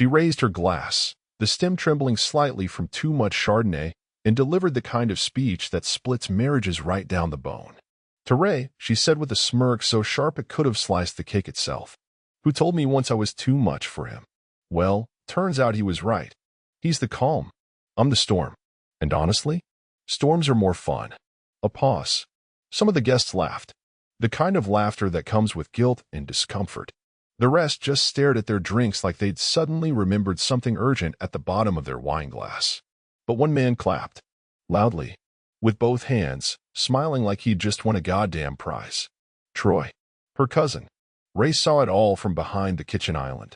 She raised her glass, the stem trembling slightly from too much Chardonnay, and delivered the kind of speech that splits marriages right down the bone. To Ray, she said with a smirk so sharp it could have sliced the cake itself, "Who told me once I was too much for him? Well, turns out he was right. He's the calm. I'm the storm. And honestly, storms are more fun." A pause. Some of the guests laughed, the kind of laughter that comes with guilt and discomfort. The rest just stared at their drinks like they'd suddenly remembered something urgent at the bottom of their wine glass. But one man clapped, loudly, with both hands, smiling like he'd just won a goddamn prize. Troy, her cousin. Ray saw it all from behind the kitchen island.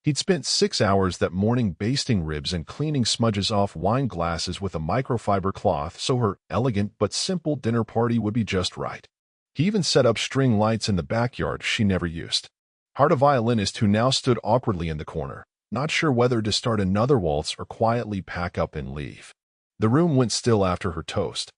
He'd spent 6 hours that morning basting ribs and cleaning smudges off wine glasses with a microfiber cloth so her elegant but simple dinner party would be just right. He even set up string lights in the backyard she never used. Hired a violinist who now stood awkwardly in the corner, not sure whether to start another waltz or quietly pack up and leave. The room went still after her toast,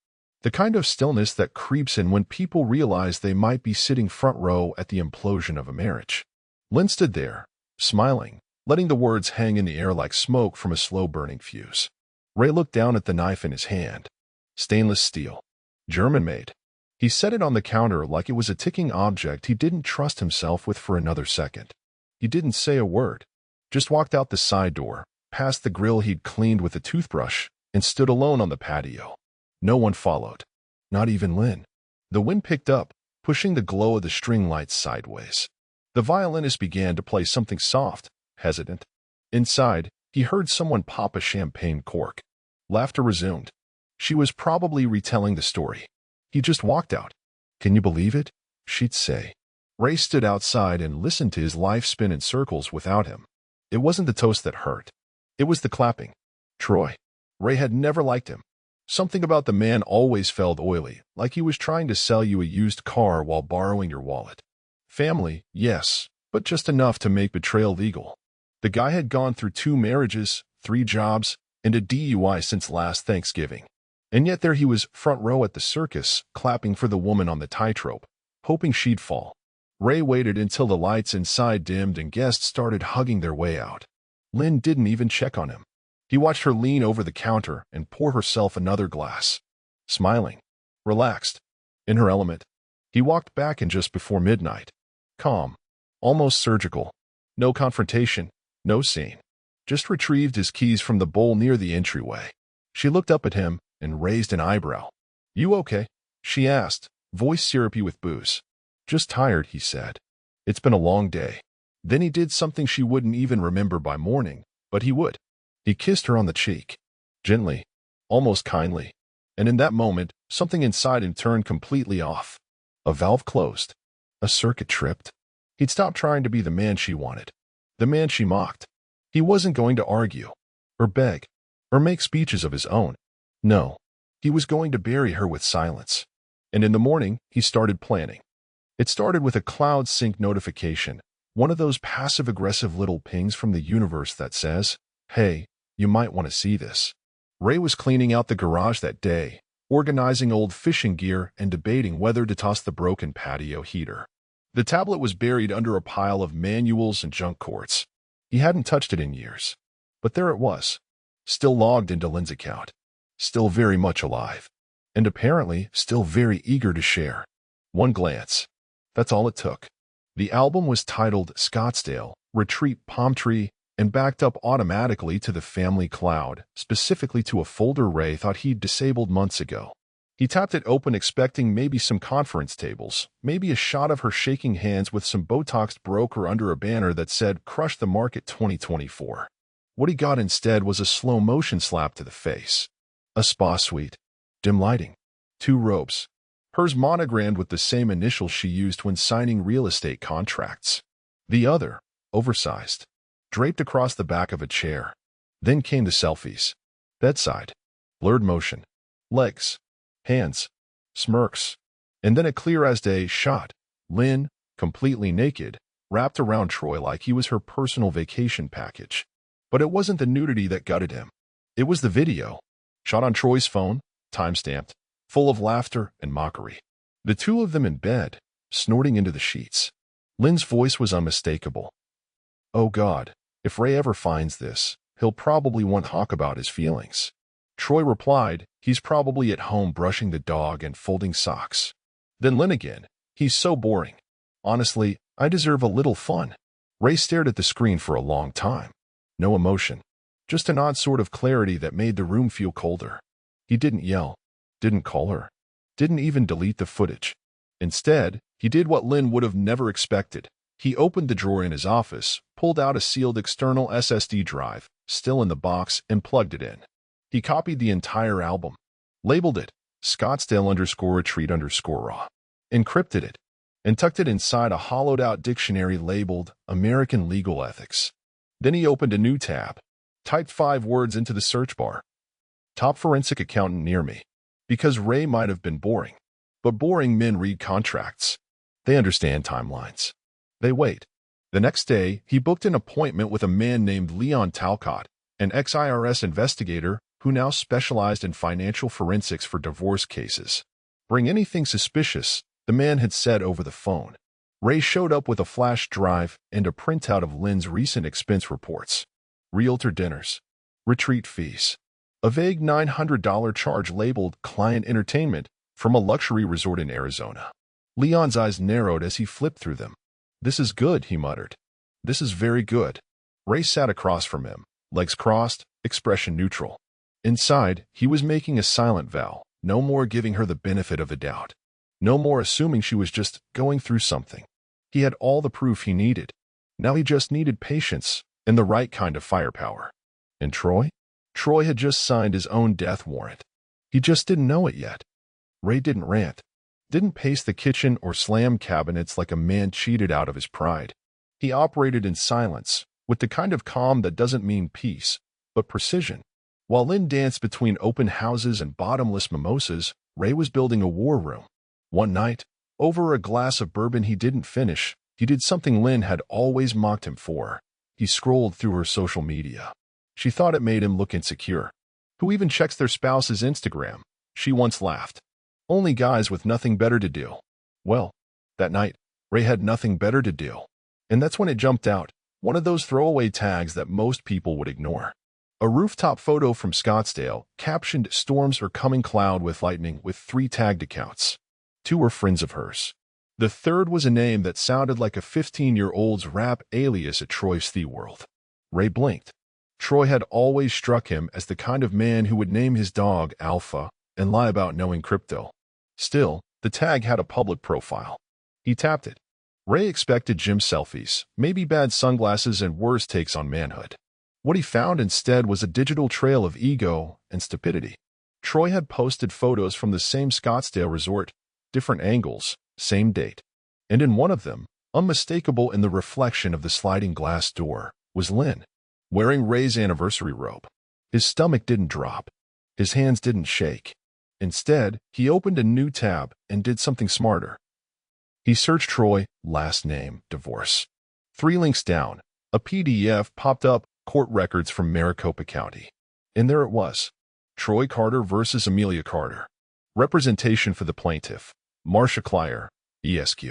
the kind of stillness that creeps in when people realize they might be sitting front row at the implosion of a marriage. Lynn stood there, smiling, letting the words hang in the air like smoke from a slow-burning fuse. Ray looked down at the knife in his hand. Stainless steel. German-made. He set it on the counter like it was a ticking object he didn't trust himself with for another second. He didn't say a word, just walked out the side door, past the grill he'd cleaned with a toothbrush, and stood alone on the patio. No one followed. Not even Lynn. The wind picked up, pushing the glow of the string lights sideways. The violinist began to play something soft, hesitant. Inside, he heard someone pop a champagne cork. Laughter resumed. She was probably retelling the story. He just walked out. "Can you believe it?" she'd say. Ray stood outside and listened to his life spin in circles without him. It wasn't the toast that hurt. It was the clapping. Troy. Ray had never liked him. Something about the man always felt oily, like he was trying to sell you a used car while borrowing your wallet. Family, yes, but just enough to make betrayal legal. The guy had gone through 2 marriages, 3 jobs, and a DUI since last Thanksgiving. And yet there he was, front row at the circus, clapping for the woman on the tightrope, hoping she'd fall. Ray waited until the lights inside dimmed and guests started hugging their way out. Lynn didn't even check on him. He watched her lean over the counter and pour herself another glass. Smiling. Relaxed. In her element. He walked back in just before midnight. Calm. Almost surgical. No confrontation. No scene. Just retrieved his keys from the bowl near the entryway. She looked up at him and raised an eyebrow. "You okay?" she asked, voice syrupy with booze. "Just tired," he said. "It's been a long day." Then he did something she wouldn't even remember by morning, but he would. He kissed her on the cheek. Gently. Almost kindly. And in that moment, something inside him turned completely off. A valve closed. A circuit tripped. He'd stopped trying to be the man she wanted. The man she mocked. He wasn't going to argue, or beg, or make speeches of his own. No. He was going to bury her with silence. And in the morning, he started planning. It started with a cloud sync notification, one of those passive-aggressive little pings from the universe that says, "Hey, you might want to see this." Ray was cleaning out the garage that day, organizing old fishing gear and debating whether to toss the broken patio heater. The tablet was buried under a pile of manuals and junk cords. He hadn't touched it in years. But there it was, still logged into Lynn's account, still very much alive, and apparently still very eager to share. One glance. That's all it took. The album was titled Scottsdale, Retreat Palm Tree, and backed up automatically to the family cloud, specifically to a folder Ray thought he'd disabled months ago. He tapped it open expecting maybe some conference tables, maybe a shot of her shaking hands with some Botoxed broker under a banner that said, "Crush the Market 2024. What he got instead was a slow-motion slap to the face. A spa suite. Dim lighting. 2 robes. Hers monogrammed with the same initials she used when signing real estate contracts. The other, oversized, draped across the back of a chair. Then came the selfies. Bedside. Blurred motion. Legs. Hands. Smirks. And then a clear-as-day shot. Lynn, completely naked, wrapped around Troy like he was her personal vacation package. But it wasn't the nudity that gutted him. It was the video. Shot on Troy's phone, time-stamped, full of laughter and mockery. The 2 of them in bed, snorting into the sheets. Lynn's voice was unmistakable. "Oh God, If Ray ever finds this, he'll probably want to talk about his feelings. Troy replied, he's probably at home brushing the dog and folding socks. Then Lynn again, he's so boring. Honestly, I deserve a little fun. Ray stared at the screen for a long time. No emotion. Just an odd sort of clarity that made the room feel colder. He didn't yell. Didn't call her. Didn't even delete the footage. Instead, he did what Lynn would have never expected. He opened the drawer in his office, pulled out a sealed external SSD drive, still in the box, and plugged it in. He copied the entire album, labeled it Scottsdale_retreat_raw, encrypted it, and tucked it inside a hollowed-out dictionary labeled American Legal Ethics. Then he opened a new tab, typed 5 words into the search bar. Top forensic accountant near me. Because Ray might have been boring. But boring men read contracts. They understand timelines. They wait. The next day, he booked an appointment with a man named Leon Talcott, an ex-IRS investigator who now specialized in financial forensics for divorce cases. Bring anything suspicious, the man had said over the phone. Ray showed up with a flash drive and a printout of Lynn's recent expense reports. Realtor dinners. Retreat fees. A vague $900 charge labeled client entertainment from a luxury resort in Arizona. Leon's eyes narrowed as he flipped through them. This is good, he muttered. This is very good. Ray sat across from him, legs crossed, expression neutral. Inside, he was making a silent vow, no more giving her the benefit of the doubt. No more assuming she was just going through something. He had all the proof he needed. Now he just needed patience and the right kind of firepower. And Troy? Troy had just signed his own death warrant. He just didn't know it yet. Ray didn't rant, didn't pace the kitchen or slam cabinets like a man cheated out of his pride. He operated in silence, with the kind of calm that doesn't mean peace, but precision. While Lynn danced between open houses and bottomless mimosas, Ray was building a war room. One night, over a glass of bourbon he didn't finish, he did something Lynn had always mocked him for. He scrolled through her social media. She thought it made him look insecure. Who even checks their spouse's Instagram? She once laughed. Only guys with nothing better to do. Well, that night, Ray had nothing better to do. And that's when it jumped out, one of those throwaway tags that most people would ignore. A rooftop photo from Scottsdale, captioned "Storms are coming cloud with lightning," with 3 tagged accounts. 2 were friends of hers. The third was a name that sounded like a 15-year-old's rap alias at Troy's World. Ray blinked. Troy had always struck him as the kind of man who would name his dog Alpha and lie about knowing crypto. Still, the tag had a public profile. He tapped it. Ray expected gym selfies, maybe bad sunglasses and worse takes on manhood. What he found instead was a digital trail of ego and stupidity. Troy had posted photos from the same Scottsdale resort, different angles, same date. And in one of them, unmistakable in the reflection of the sliding glass door, was Lynn, wearing Ray's anniversary robe. His stomach didn't drop. His hands didn't shake. Instead, he opened a new tab and did something smarter. He searched Troy, last name, divorce. 3 links down, a PDF popped up, court records from Maricopa County. And there it was. Troy Carter versus Amelia Carter. Representation for the plaintiff. Marcia Klyer, ESQ.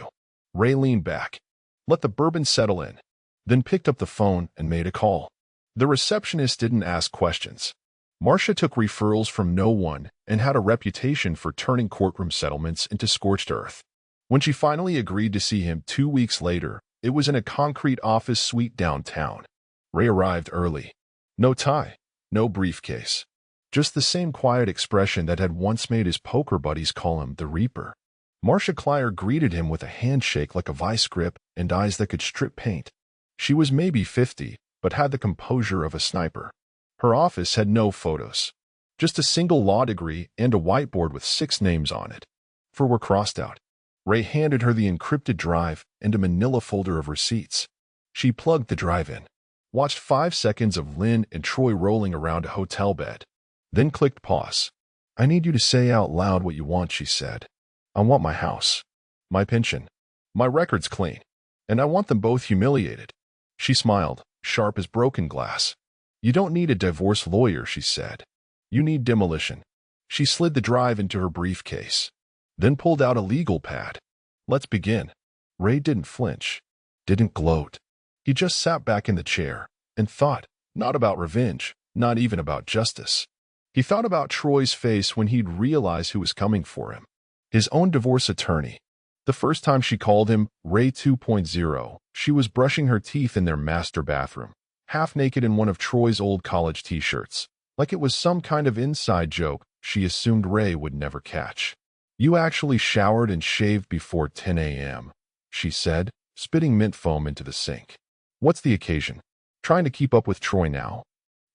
Ray leaned back, let the bourbon settle in, then picked up the phone and made a call. The receptionist didn't ask questions. Marcia took referrals from no one and had a reputation for turning courtroom settlements into scorched earth. When she finally agreed to see him 2 weeks later, it was in a concrete office suite downtown. Ray arrived early. No tie, no briefcase. Just the same quiet expression that had once made his poker buddies call him the Reaper. Marcia Klyer greeted him with a handshake like a vice grip and eyes that could strip paint. She was maybe 50, but had the composure of a sniper. Her office had no photos. Just a single law degree and a whiteboard with 6 names on it. 4 were crossed out. Ray handed her the encrypted drive and a manila folder of receipts. She plugged the drive in, watched 5 seconds of Lynn and Troy rolling around a hotel bed, then clicked pause. I need you to say out loud what you want, she said. I want my house, my pension, my records clean, and I want them both humiliated. She smiled, sharp as broken glass. You don't need a divorce lawyer, she said. You need demolition. She slid the drive into her briefcase, then pulled out a legal pad. Let's begin. Ray didn't flinch, didn't gloat. He just sat back in the chair, and thought, not about revenge, not even about justice. He thought about Troy's face when he'd realize who was coming for him. His own divorce attorney. The first time she called him Ray 2.0, she was brushing her teeth in their master bathroom, half naked in one of Troy's old college t-shirts. Like it was some kind of inside joke she assumed Ray would never catch. "You actually showered and shaved before 10 a.m., she said, spitting mint foam into the sink. "What's the occasion? Trying to keep up with Troy now?"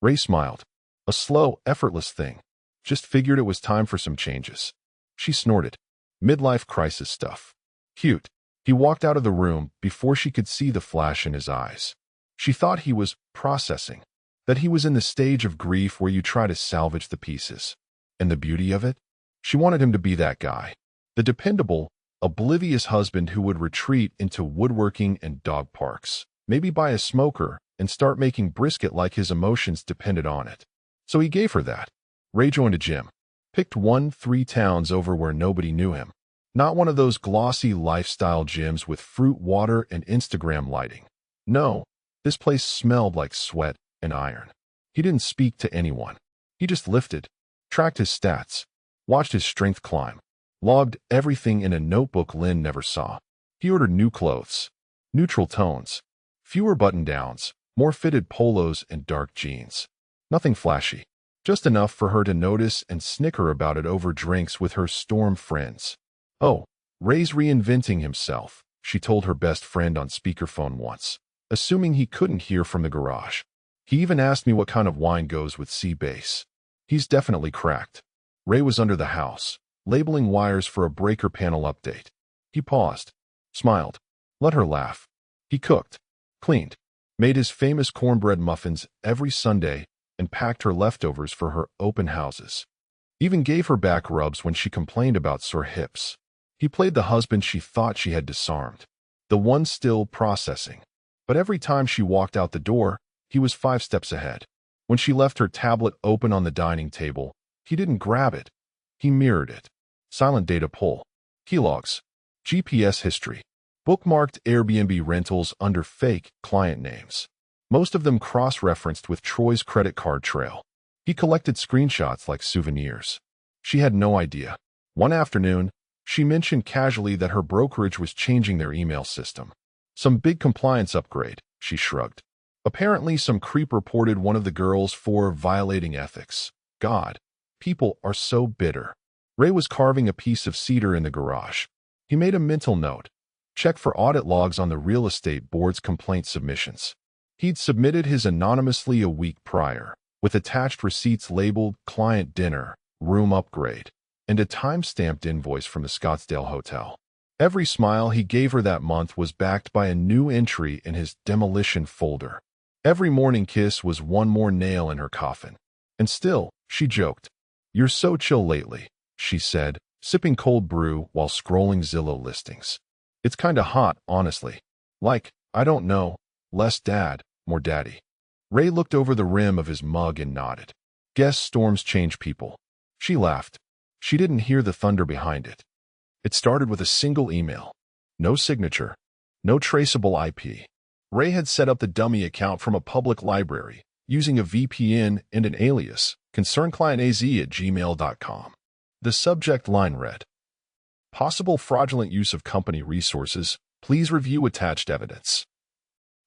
Ray smiled. "A slow, effortless thing. Just figured it was time for some changes." She snorted. "Midlife crisis stuff. Cute." He walked out of the room before she could see the flash in his eyes. She thought he was processing, that he was in the stage of grief where you try to salvage the pieces. And the beauty of it? She wanted him to be that guy. The dependable, oblivious husband who would retreat into woodworking and dog parks, maybe buy a smoker, and start making brisket like his emotions depended on it. So he gave her that. Ray joined a gym. Picked 3 towns over where nobody knew him. Not one of those glossy lifestyle gyms with fruit water and Instagram lighting. No, this place smelled like sweat and iron. He didn't speak to anyone. He just lifted, tracked his stats, watched his strength climb, logged everything in a notebook Lynn never saw. He ordered new clothes, neutral tones, fewer button-downs, more fitted polos and dark jeans. Nothing flashy, just enough for her to notice and snicker about it over drinks with her storm friends. "Oh, Ray's reinventing himself," she told her best friend on speakerphone once, assuming he couldn't hear from the garage. "He even asked me what kind of wine goes with sea base. He's definitely cracked." Ray was under the house, labeling wires for a breaker panel update. He paused, smiled, let her laugh. He cooked, cleaned, made his famous cornbread muffins every Sunday, and packed her leftovers for her open houses. Even gave her back rubs when she complained about sore hips. He played the husband she thought she had disarmed, the one still processing. But every time she walked out the door, he was 5 steps ahead. When she left her tablet open on the dining table, he didn't grab it. He mirrored it. Silent data pull. Keylogs. GPS history. Bookmarked Airbnb rentals under fake client names. Most of them cross-referenced with Troy's credit card trail. He collected screenshots like souvenirs. She had no idea. One afternoon, she mentioned casually that her brokerage was changing their email system. Some big compliance upgrade, she shrugged. Apparently, some creep reported one of the girls for violating ethics. God, people are so bitter. Ray was carving a piece of cedar in the garage. He made a mental note. Check for audit logs on the real estate board's complaint submissions. He'd submitted his anonymously a week prior, with attached receipts labeled client dinner, room upgrade, and a time-stamped invoice from the Scottsdale hotel. Every smile he gave her that month was backed by a new entry in his demolition folder. Every morning kiss was one more nail in her coffin. And still, she joked. "You're so chill lately," she said, sipping cold brew while scrolling Zillow listings. "It's kinda hot, honestly. Like, I don't know, less dad, more daddy." Ray looked over the rim of his mug and nodded. "Guess storms change people." She laughed. She didn't hear the thunder behind it. It started with a single email. No signature. No traceable IP. Ray had set up the dummy account from a public library, using a VPN and an alias, concernedclientaz@gmail.com. The subject line read, "Possible fraudulent use of company resources. Please review attached evidence."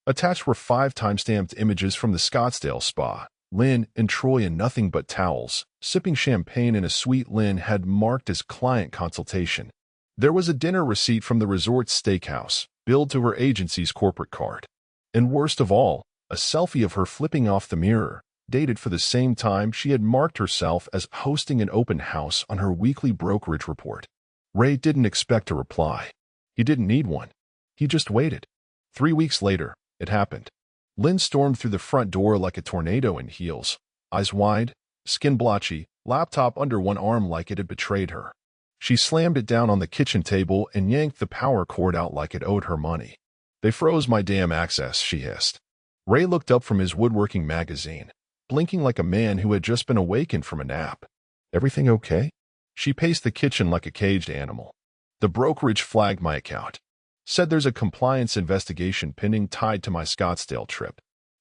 Attached were 5 timestamped images from the Scottsdale spa. Lynn and Troy in nothing but towels, sipping champagne in a suite Lynn had marked as client consultation. There was a dinner receipt from the resort's steakhouse, billed to her agency's corporate card. And worst of all, a selfie of her flipping off the mirror, dated for the same time she had marked herself as hosting an open house on her weekly brokerage report. Ray didn't expect a reply. He didn't need one. He just waited. 3 weeks later, it happened. Lynn stormed through the front door like a tornado in heels, eyes wide, skin blotchy, laptop under one arm like it had betrayed her. She slammed it down on the kitchen table and yanked the power cord out like it owed her money. "They froze my damn access," she hissed. Ray looked up from his woodworking magazine, blinking like a man who had just been awakened from a nap. "Everything okay?" She paced the kitchen like a caged animal. "The brokerage flagged my account. Said there's a compliance investigation pending tied to my Scottsdale trip."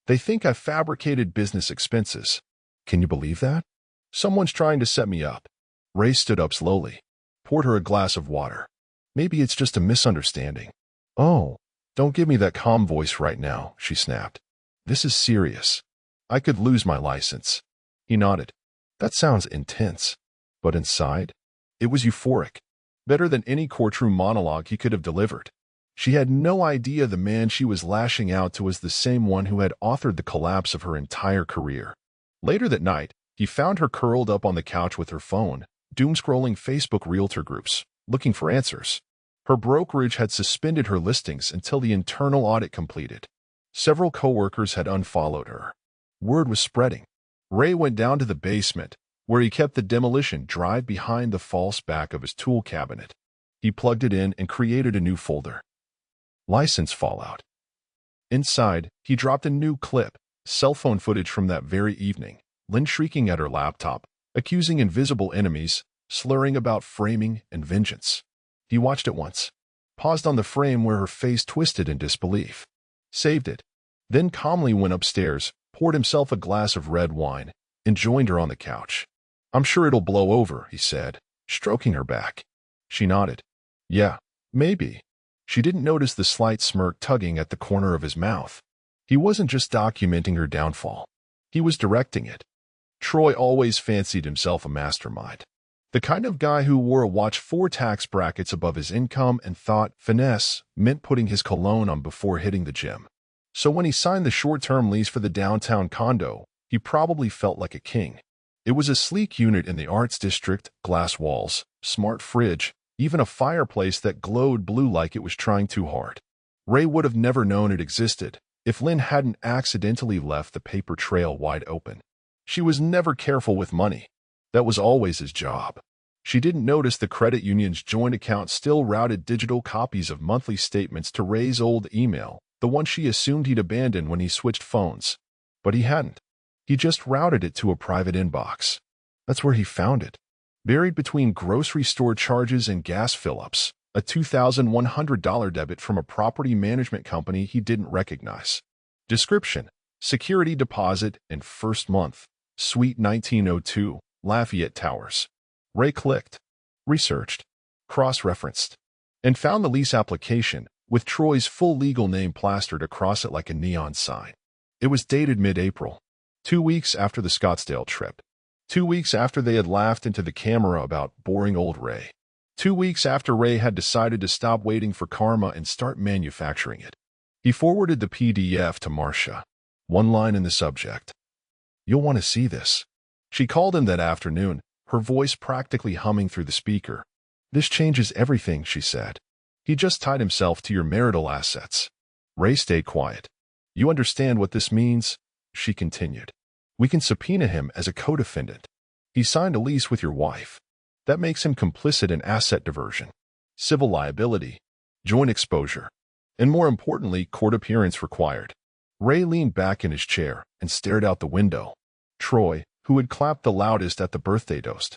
They think I fabricated business expenses. Can you believe that? Someone's trying to set me up. Ray stood up slowly, poured her a glass of water. Maybe it's just a misunderstanding. Oh, don't give me that calm voice right now, she snapped. This is serious. I could lose my license. He nodded. That sounds intense. But inside, it was euphoric. Better than any courtroom monologue he could have delivered. She had no idea the man she was lashing out to was the same one who had authored the collapse of her entire career. Later that night, he found her curled up on the couch with her phone, doom-scrolling Facebook realtor groups, looking for answers. Her brokerage had suspended her listings until the internal audit completed. Several coworkers had unfollowed her. Word was spreading. Ray went down to the basement, where he kept the demolition drive behind the false back of his tool cabinet. He plugged it in and created a new folder. License fallout. Inside, he dropped a new clip, cell phone footage from that very evening, Lynn shrieking at her laptop, accusing invisible enemies, slurring about framing and vengeance. He watched it once, paused on the frame where her face twisted in disbelief, saved it, then calmly went upstairs, poured himself a glass of red wine, and joined her on the couch. I'm sure it'll blow over, he said, stroking her back. She nodded. Yeah, maybe. She didn't notice the slight smirk tugging at the corner of his mouth. He wasn't just documenting her downfall. He was directing it. Troy always fancied himself a mastermind. The kind of guy who wore a watch 4 tax brackets above his income and thought finesse meant putting his cologne on before hitting the gym. So when he signed the short-term lease for the downtown condo, he probably felt like a king. It was a sleek unit in the arts district, glass walls, smart fridge, even a fireplace that glowed blue like it was trying too hard. Ray would have never known it existed if Lynn hadn't accidentally left the paper trail wide open. She was never careful with money. That was always his job. She didn't notice the credit union's joint account still routed digital copies of monthly statements to Ray's old email, the one she assumed he'd abandoned when he switched phones. But he hadn't. He just routed it to a private inbox. That's where he found it. Buried between grocery store charges and gas fill-ups, a $2,100 debit from a property management company he didn't recognize. Description: security deposit and first month, Suite 1902, Lafayette Towers. Ray clicked, researched, cross-referenced, and found the lease application with Troy's full legal name plastered across it like a neon sign. It was dated mid-April, 2 weeks after the Scottsdale trip. 2 weeks after they had laughed into the camera about boring old Ray. 2 weeks after Ray had decided to stop waiting for karma and start manufacturing it. He forwarded the PDF to Marcia. One line in the subject. You'll want to see this. She called him that afternoon, her voice practically humming through the speaker. This changes everything, she said. He just tied himself to your marital assets. Ray stayed quiet. You understand what this means? She continued. We can subpoena him as a co-defendant. He signed a lease with your wife. That makes him complicit in asset diversion, civil liability, joint exposure, and more importantly, court appearance required. Ray leaned back in his chair and stared out the window. Troy, who had clapped the loudest at the birthday toast,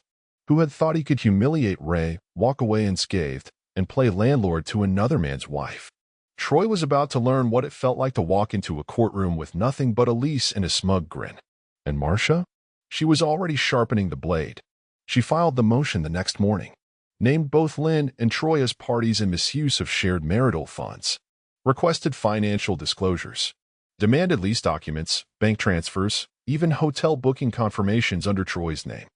who had thought he could humiliate Ray, walk away unscathed, and play landlord to another man's wife. Troy was about to learn what it felt like to walk into a courtroom with nothing but a lease and a smug grin. And Marcia? She was already sharpening the blade. She filed the motion the next morning, named both Lynn and Troy as parties in misuse of shared marital funds, requested financial disclosures, demanded lease documents, bank transfers, even hotel booking confirmations under Troy's name.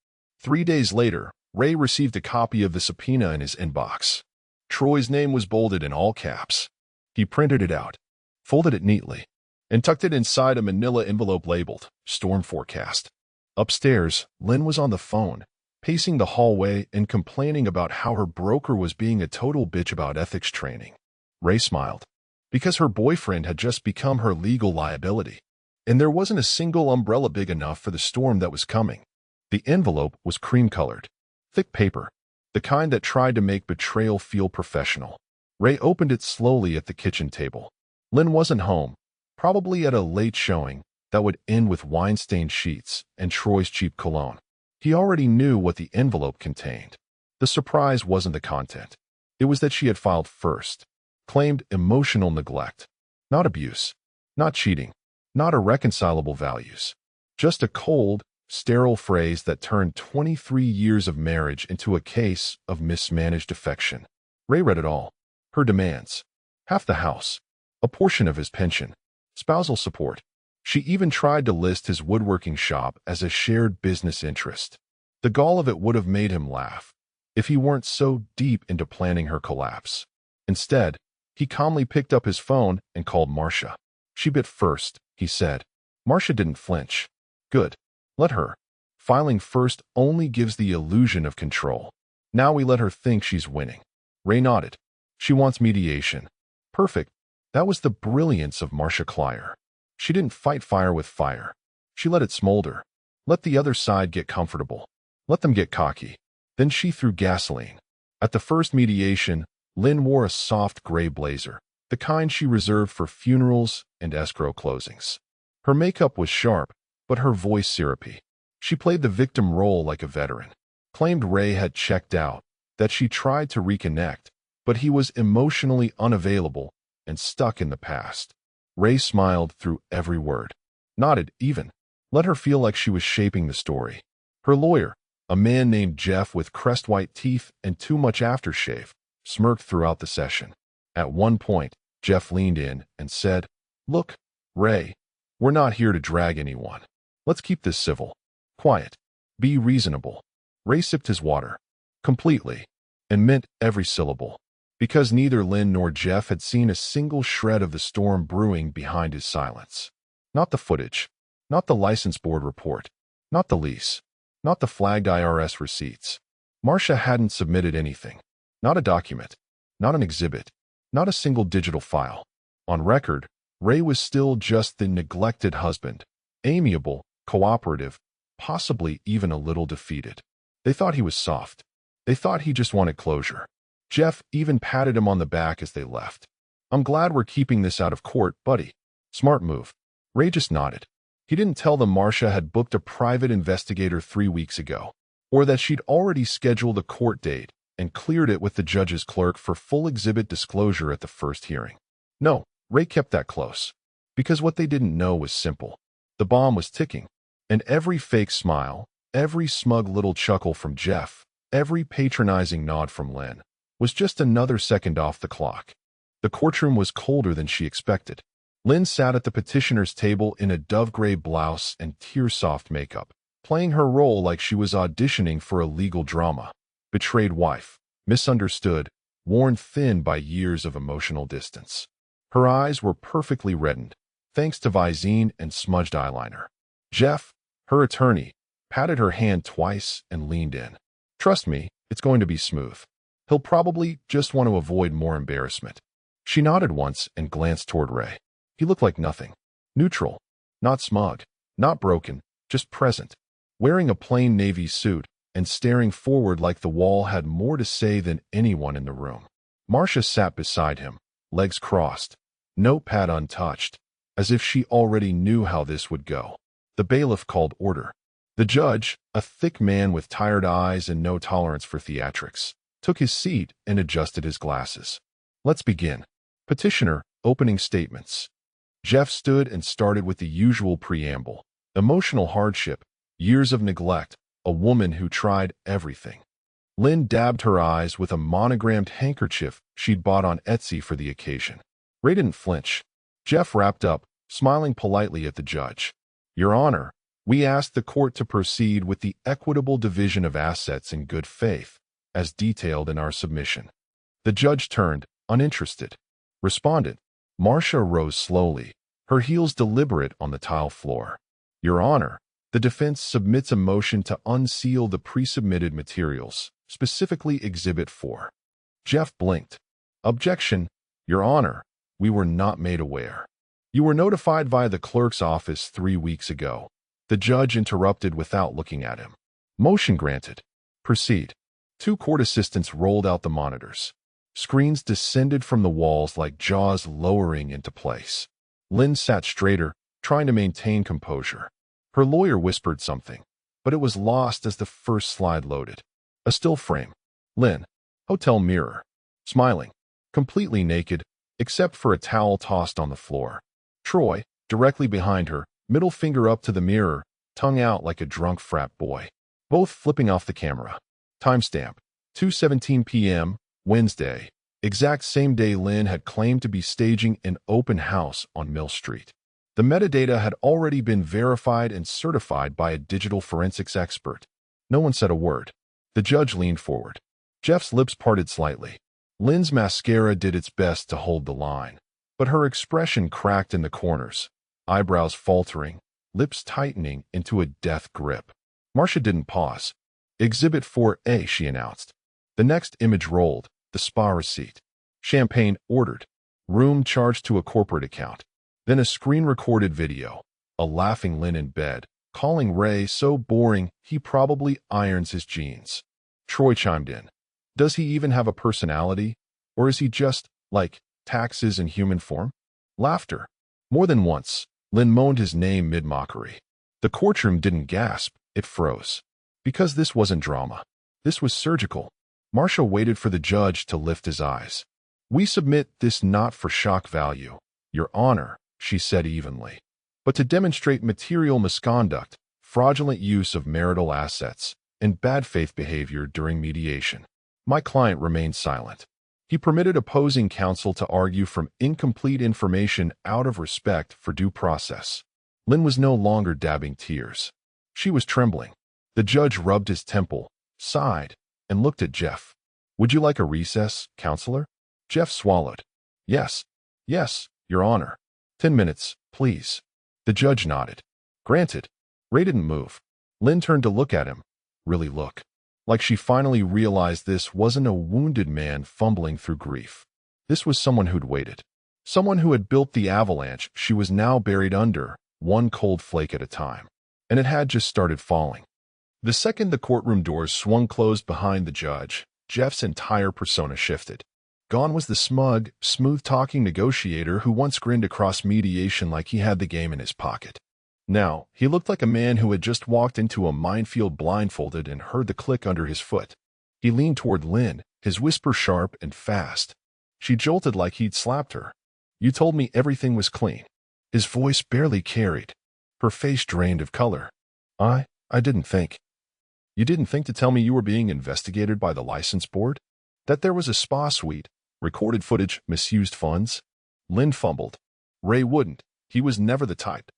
3 days later, Ray received a copy of the subpoena in his inbox. Troy's name was bolded in all caps. He printed it out, folded it neatly, and tucked it inside a manila envelope labeled Storm Forecast. Upstairs, Lynn was on the phone, pacing the hallway and complaining about how her broker was being a total bitch about ethics training. Ray smiled, because her boyfriend had just become her legal liability, and there wasn't a single umbrella big enough for the storm that was coming. The envelope was cream-colored, thick paper, the kind that tried to make betrayal feel professional. Ray opened it slowly at the kitchen table. Lynn wasn't home, probably at a late showing that would end with wine-stained sheets and Troy's cheap cologne. He already knew what the envelope contained. The surprise wasn't the content. It was that she had filed first, claimed emotional neglect, not abuse, not cheating, not irreconcilable values. Just a cold, sterile phrase that turned 23 years of marriage into a case of mismanaged affection. Ray read it all. Her demands. Half the house. A portion of his pension. Spousal support. She even tried to list his woodworking shop as a shared business interest. The gall of it would have made him laugh if he weren't so deep into planning her collapse. Instead, he calmly picked up his phone and called Marcia. She bit first, he said. Marcia didn't flinch. Good. Let her. Filing first only gives the illusion of control. Now we let her think she's winning. Ray nodded. She wants mediation. Perfect. That was the brilliance of Marcia Klyer. She didn't fight fire with fire. She let it smolder. Let the other side get comfortable. Let them get cocky. Then she threw gasoline. At the first mediation, Lynn wore a soft gray blazer, the kind she reserved for funerals and escrow closings. Her makeup was sharp, but her voice syrupy. She played the victim role like a veteran. Claimed Ray had checked out, that she tried to reconnect, but he was emotionally unavailable and stuck in the past. Ray smiled through every word. Nodded, even. Let her feel like she was shaping the story. Her lawyer, a man named Jeff with crest-white teeth and too much aftershave, smirked throughout the session. At one point, Jeff leaned in and said, Look, Ray, we're not here to drag anyone. Let's keep this civil. Quiet. Be reasonable. Ray sipped his water. Completely. And meant every syllable. Because neither Lynn nor Jeff had seen a single shred of the storm brewing behind his silence. Not the footage. Not the license board report. Not the lease. Not the flagged IRS receipts. Marcia hadn't submitted anything. Not a document. Not an exhibit. Not a single digital file. On record, Ray was still just the neglected husband. Amiable, cooperative, possibly even a little defeated. They thought he was soft. They thought he just wanted closure. Jeff even patted him on the back as they left. I'm glad we're keeping this out of court, buddy. Smart move. Ray just nodded. He didn't tell them Marcia had booked a private investigator 3 weeks ago, or that she'd already scheduled a court date and cleared it with the judge's clerk for full exhibit disclosure at the first hearing. No, Ray kept that close. Because what they didn't know was simple. The bomb was ticking, and every fake smile, every smug little chuckle from Jeff, every patronizing nod from Lynn, was just another second off the clock. The courtroom was colder than she expected. Lynn sat at the petitioner's table in a dove-gray blouse and tear-soft makeup, playing her role like she was auditioning for a legal drama. Betrayed wife, misunderstood, worn thin by years of emotional distance. Her eyes were perfectly reddened, thanks to Visine and smudged eyeliner. Jeff, her attorney, patted her hand twice and leaned in. Trust me, it's going to be smooth. He'll probably just want to avoid more embarrassment. She nodded once and glanced toward Ray. He looked like nothing. Neutral. Not smug. Not broken. Just present. Wearing a plain navy suit and staring forward like the wall had more to say than anyone in the room. Marcia sat beside him, legs crossed, notepad untouched, as if she already knew how this would go. The bailiff called order. The judge, a thick man with tired eyes and no tolerance for theatrics, took his seat and adjusted his glasses. Let's begin. Petitioner, opening statements. Jeff stood and started with the usual preamble. Emotional hardship, years of neglect, a woman who tried everything. Lynn dabbed her eyes with a monogrammed handkerchief she'd bought on Etsy for the occasion. Ray didn't flinch. Jeff wrapped up, smiling politely at the judge. Your Honor, we asked the court to proceed with the equitable division of assets in good faith, as detailed in our submission. The judge turned, uninterested. Respondent. Marcia rose slowly, her heels deliberate on the tile floor. Your Honor, the defense submits a motion to unseal the pre-submitted materials, specifically Exhibit 4. Jeff blinked. Objection. Your Honor, we were not made aware. You were notified via the clerk's office 3 weeks ago. The judge interrupted without looking at him. Motion granted. Proceed. 2 court assistants rolled out the monitors. Screens descended from the walls like jaws lowering into place. Lynn sat straighter, trying to maintain composure. Her lawyer whispered something, but it was lost as the first slide loaded. A still frame. Lynn. Hotel mirror. Smiling. Completely naked, except for a towel tossed on the floor. Troy. Directly behind her, middle finger up to the mirror, tongue out like a drunk frat boy. Both flipping off the camera. Timestamp: 2:17 p.m., Wednesday. Exact same day Lynn had claimed to be staging an open house on Mill Street. The metadata had already been verified and certified by a digital forensics expert. No one said a word. The judge leaned forward. Jeff's lips parted slightly. Lynn's mascara did its best to hold the line, but her expression cracked in the corners, eyebrows faltering, lips tightening into a death grip. Marcia didn't pause. "Exhibit 4A, she announced. The next image rolled, the spa receipt. Champagne ordered. Room charged to a corporate account. Then a screen-recorded video. A laughing Lynn in bed, calling Ray so boring he probably irons his jeans." Troy chimed in. "Does he even have a personality? Or is he just, like, taxes in human form?" Laughter. More than once, Lynn moaned his name mid-mockery. The courtroom didn't gasp, it froze. Because this wasn't drama. This was surgical. Marcia waited for the judge to lift his eyes. "We submit this not for shock value, Your Honor," she said evenly, "but to demonstrate material misconduct, fraudulent use of marital assets, and bad faith behavior during mediation." My client remained silent. He permitted opposing counsel to argue from incomplete information out of respect for due process. Lynn was no longer dabbing tears. She was trembling. The judge rubbed his temple, sighed, and looked at Jeff. "Would you like a recess, counselor?" Jeff swallowed. Yes, Your Honor. 10 minutes, please." The judge nodded. "Granted." Ray didn't move. Lynn turned to look at him. Really look. Like she finally realized this wasn't a wounded man fumbling through grief. This was someone who'd waited. Someone who had built the avalanche she was now buried under, one cold flake at a time. And it had just started falling. The second the courtroom doors swung closed behind the judge, Jeff's entire persona shifted. Gone was the smug, smooth-talking negotiator who once grinned across mediation like he had the game in his pocket. Now, he looked like a man who had just walked into a minefield blindfolded and heard the click under his foot. He leaned toward Lynn, his whisper sharp and fast. She jolted like he'd slapped her. "You told me everything was clean." His voice barely carried. Her face drained of color. I didn't think." "You didn't think to tell me you were being investigated by the license board? That there was a spa suite, recorded footage, misused funds?" Lynn fumbled. Ray wouldn't. He was never the type.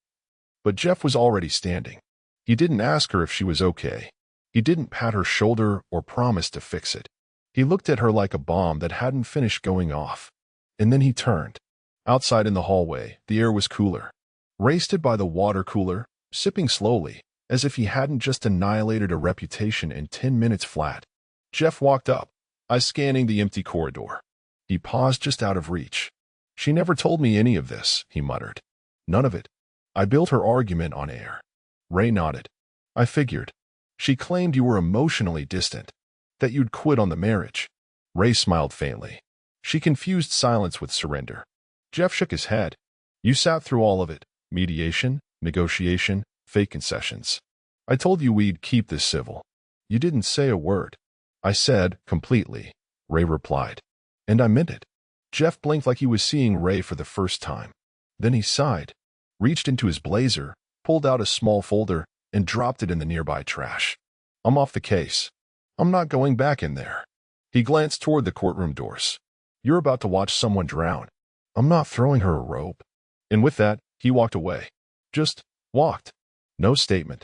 But Jeff was already standing. He didn't ask her if she was okay. He didn't pat her shoulder or promise to fix it. He looked at her like a bomb that hadn't finished going off. And then he turned. Outside in the hallway, the air was cooler. Ray stood by the water cooler, sipping slowly, as if he hadn't just annihilated a reputation in 10 minutes flat. Jeff walked up, eyes scanning the empty corridor. He paused just out of reach. "She never told me any of this," he muttered. "None of it. I built her argument on air." Ray nodded. "I figured. She claimed you were emotionally distant, that you'd quit on the marriage." Ray smiled faintly. She confused silence with surrender. Jeff shook his head. "You sat through all of it. Mediation, negotiation, fake concessions. I told you we'd keep this civil. You didn't say a word." "I said, completely," Ray replied. "And I meant it." Jeff blinked like he was seeing Ray for the first time. Then he sighed, reached into his blazer, pulled out a small folder, and dropped it in the nearby trash. "I'm off the case. I'm not going back in there." He glanced toward the courtroom doors. "You're about to watch someone drown. I'm not throwing her a rope." And with that, he walked away. Just walked. No statement.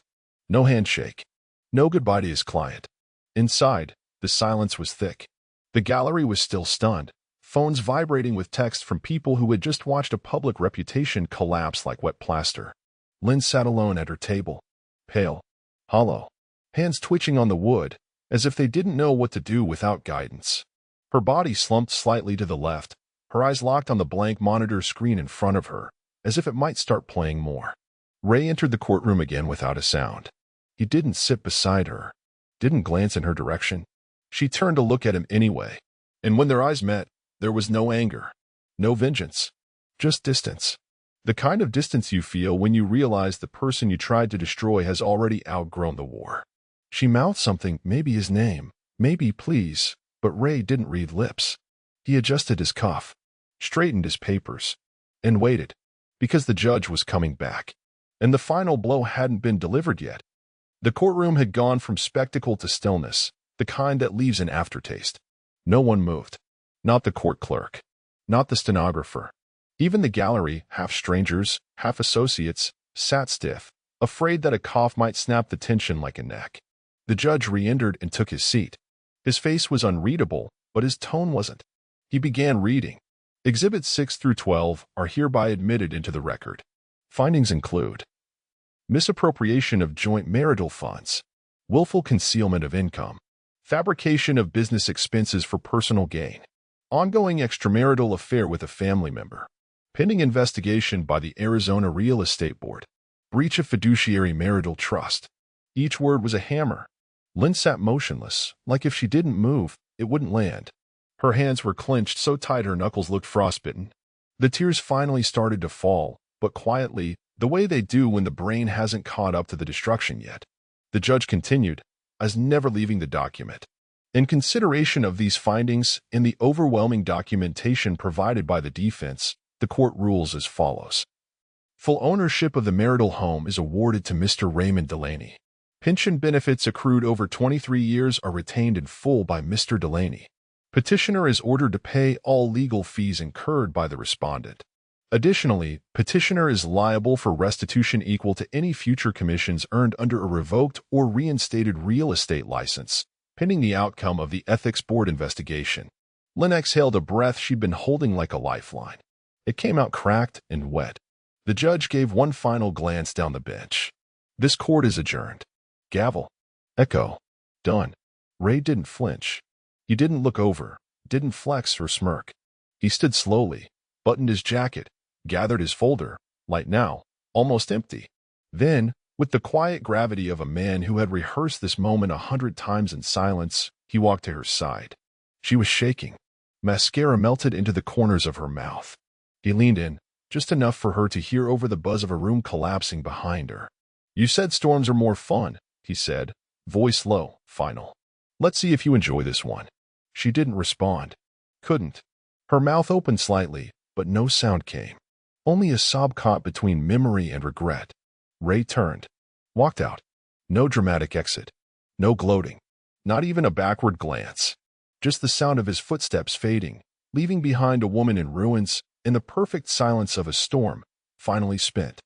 No handshake. No goodbye to his client. Inside, the silence was thick. The gallery was still stunned, phones vibrating with text from people who had just watched a public reputation collapse like wet plaster. Lynn sat alone at her table, pale, hollow, hands twitching on the wood, as if they didn't know what to do without guidance. Her body slumped slightly to the left, her eyes locked on the blank monitor screen in front of her, as if it might start playing more. Ray entered the courtroom again without a sound. He didn't sit beside her, didn't glance in her direction. She turned to look at him anyway, and when their eyes met, there was no anger, no vengeance, just distance. The kind of distance you feel when you realize the person you tried to destroy has already outgrown the war. She mouthed something, maybe his name, maybe please, but Ray didn't read lips. He adjusted his cuff, straightened his papers, and waited. because the judge was coming back, and the final blow hadn't been delivered yet. The courtroom had gone from spectacle to stillness, the kind that leaves an aftertaste. No one moved. Not the court clerk. Not the stenographer. Even the gallery, half strangers, half associates, sat stiff, afraid that a cough might snap the tension like a neck. The judge re-entered and took his seat. His face was unreadable, but his tone wasn't. He began reading. Exhibits 6 through 12 are hereby admitted into the record. Findings include misappropriation of joint marital funds, willful concealment of income, fabrication of business expenses for personal gain, ongoing extramarital affair with a family member, pending investigation by the Arizona Real Estate Board, breach of fiduciary marital trust. Each word was a hammer. Lynn sat motionless, like if she didn't move, it wouldn't land. Her hands were clenched so tight her knuckles looked frostbitten. The tears finally started to fall, but quietly, the way they do when the brain hasn't caught up to the destruction yet. The judge continued, as never leaving the document. In consideration of these findings and the overwhelming documentation provided by the defense, the court rules as follows. Full ownership of the marital home is awarded to Mr. Raymond Delaney. Pension benefits accrued over 23 years are retained in full by Mr. Delaney. Petitioner is ordered to pay all legal fees incurred by the respondent. Additionally, petitioner is liable for restitution equal to any future commissions earned under a revoked or reinstated real estate license, pending the outcome of the Ethics Board investigation. Lynn exhaled a breath she'd been holding like a lifeline. It came out cracked and wet. The judge gave one final glance down the bench. This court is adjourned. Gavel. Echo. Done. Ray didn't flinch. He didn't look over, didn't flex or smirk. He stood slowly, buttoned his jacket, gathered his folder, light now, almost empty. Then, with the quiet gravity of a man who had rehearsed this moment 100 times in silence, he walked to her side. She was shaking. Mascara melted into the corners of her mouth. He leaned in, just enough for her to hear over the buzz of a room collapsing behind her. You said storms are more fun, he said, voice low, final. Let's see if you enjoy this one. She didn't respond. Couldn't. Her mouth opened slightly, but no sound came. Only a sob caught between memory and regret. Ray turned. Walked out. No dramatic exit. No gloating. Not even a backward glance. Just the sound of his footsteps fading, leaving behind a woman in ruins, in the perfect silence of a storm, finally spent.